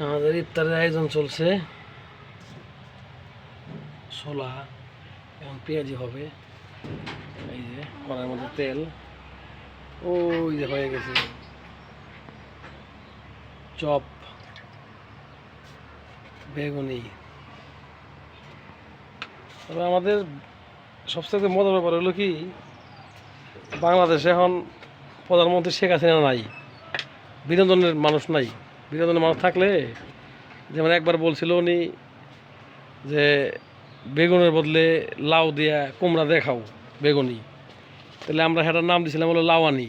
আমাদের ইফতারের আয়োজন চলছে। ছোলা এখন পেঁয়াজি হবে। এই যে কড়াইয়ের মধ্যে তেল, ওই যে হয়ে গেছে চপ, বেগুনি। তবে আমাদের সবথেকে মজার ব্যাপার হলো কি, বাংলাদেশে এখন প্রধানমন্ত্রী শেখ হাসিনা নাই, বিনোদনের মানুষ নাই। বিনোদনের মানুষ থাকলে, যেমন একবার বলছিল উনি যে বেগুনের বদলে লাউ দিয়া কুমড়া দিয়ে খাও বেগুনি, তাহলে আমরা সেটার নাম দিয়েছিলাম হলো লাওয়ানি।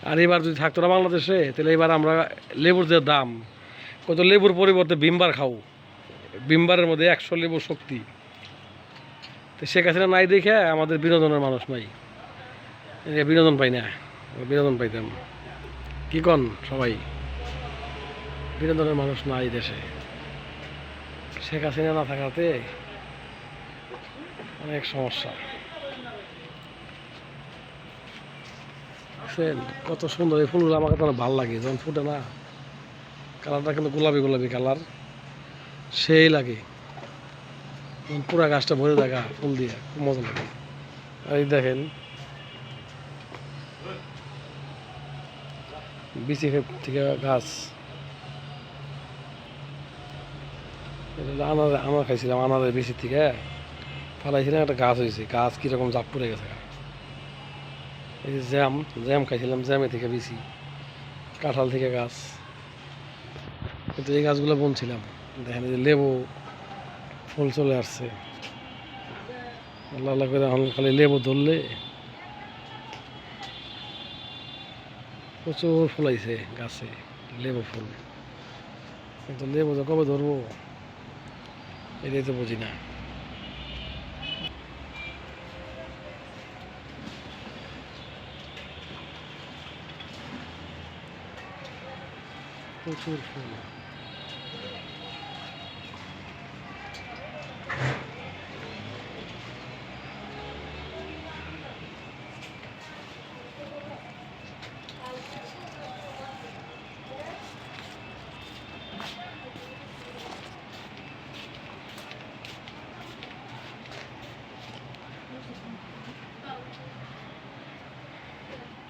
আর এবার যদি থাকতো না বাংলাদেশে, তাহলে এবার আমরা লেবুর যে দাম, কত লেবুর পরিবর্তে ভিমবার খাও, ভিমবারের মধ্যে 100 লেবুর শক্তি। তো শেখ হাসিনা নাই দেখে আমাদের বিনোদনের মানুষ নাই, বিনোদন পাই না। বিনোদন পাইতাম কি কন সবাই, বিনোদনের মানুষ নাই দেশে। শেখ হাসিনা না থাকাতে অনেক সমস্যা। কত সুন্দর এই ফুলগুলো, আমাকে তো ভালো লাগে যখন ফুটে না, কালারটা কিন্তু গোলাপি গোলাপি কালার, সেই লাগে। পুরা গাছটা ভরে দেখা ফুল দিয়ে, খুব মজা লাগে। আর এই দেখেন বিচি থেকে গাছ, আনার খাইছিলাম, আনারের বিচি থেকে ফালাইছিলাম, একটা গাছ হয়েছে। গাছ কীরকম জাপ পড়ে গেছে। এই যে জ্যাম, জ্যাম খাইছিলাম, জ্যামে থেকে বিচি। কাঁঠাল থেকে গাছ, কিন্তু এই গাছগুলো বুনছিলাম। দেখেন এই যে লেবু ফুল চলে আসছে, আল্লাহ আল্লাহ করে খালি লেবু ধরলে প্রচুর ফুলাইছে গাছে লেবু ফুল, কিন্তু লেবু যে কবে ধরবো এটাই তো বুঝি না। প্রচুর ফুল।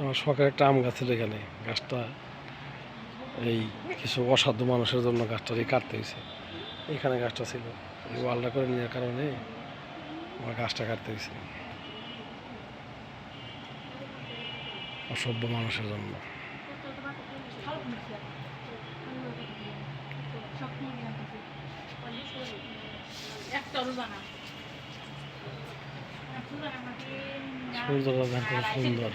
আমার শখের একটা আম গাছের এখানে, গাছটা এই কিছু অসাধ্য মানুষের জন্য গাছটারই কাটতে হয়েছে। এখানে গাছটা ছিল, এই ওয়ালটা করে নেওয়ার কারণে আমার গাছটা কাটতে হয়েছে, অসভ্য মানুষের জন্য। সূর্যটা দেখো সুন্দর।